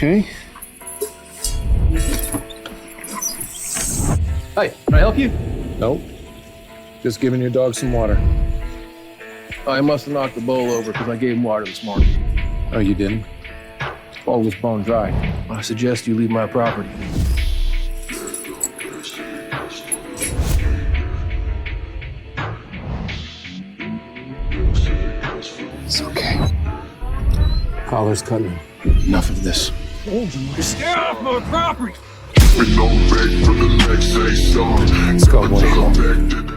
Okay. Hi, can I help you? Nope. Just giving your dog some water. I must have knocked the bowl over because I gave him water this morning. Oh, you didn't? Bowl was bone dry. I suggest you leave my property. It's okay. Collar's cutting. Enough of this. Get off my property! Let's go, boy.